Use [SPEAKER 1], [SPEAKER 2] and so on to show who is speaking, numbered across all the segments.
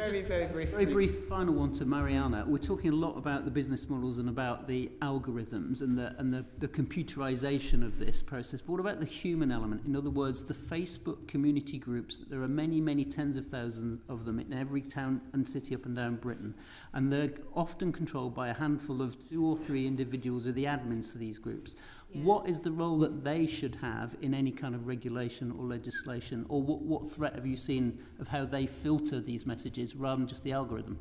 [SPEAKER 1] Very brief final one to Mariana. We're talking a lot about the business models and about the algorithms and the computerization of this process. But what about the human element? In other words, the Facebook community groups. There are many tens of thousands of them in every town and city up and down Britain. And they're often controlled by a handful of 2 or 3 individuals who are the admins to these groups. Yeah. What is the role that they should have in any kind of regulation or legislation? Or what threat have you seen of how they filter these messages rather than just the algorithm?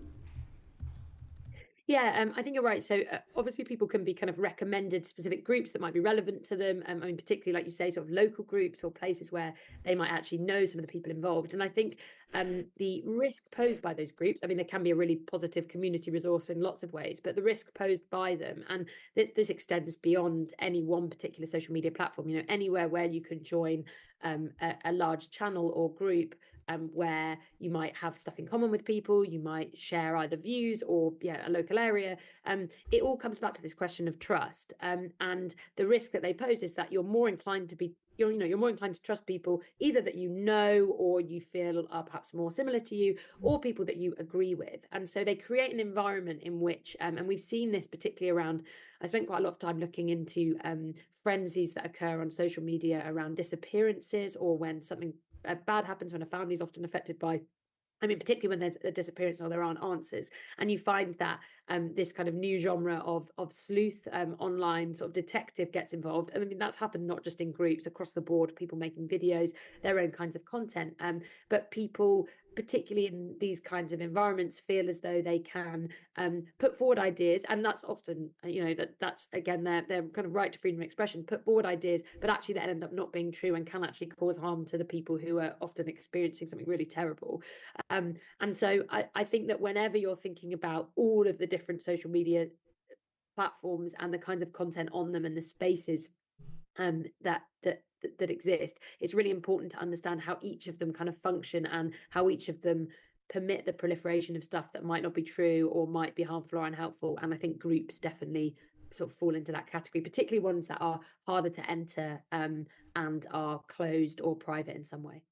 [SPEAKER 2] Yeah, I think you're right. So obviously people can be kind of recommended specific groups that might be relevant to them. I mean, particularly, like you say, sort of local groups or places where they might actually know some of the people involved. And I think the risk posed by those groups, I mean, there can be a really positive community resource in lots of ways, but the risk posed by them, and this extends beyond any one particular social media platform, you know, anywhere where you can join a large channel or group where you might have stuff in common with people, you might share either views or a local area. It all comes back to this question of trust. And the risk that they pose is that you're more inclined to trust people either that you know or you feel are perhaps more similar to you, or people that you agree with. And so they create an environment in which, and we've seen this particularly around, I spent quite a lot of time looking into frenzies that occur on social media around disappearances, or when something bad happens, when a family is often affected by, I mean, particularly when there's a disappearance or there aren't answers. And you find that this kind of new genre of sleuth online sort of detective gets involved. I mean, that's happened not just in groups, across the board, people making videos, their own kinds of content. But people, particularly in these kinds of environments, feel as though they can put forward ideas. And that's often, that's again, their kind of right to freedom of expression, put forward ideas, but actually that end up not being true and can actually cause harm to the people who are often experiencing something really terrible. And so I think that whenever you're thinking about all of the different social media platforms and the kinds of content on them and the spaces that exist, it's really important to understand how each of them kind of function and how each of them permit the proliferation of stuff that might not be true or might be harmful or unhelpful. And I think groups definitely sort of fall into that category, particularly ones that are harder to enter and are closed or private in some way.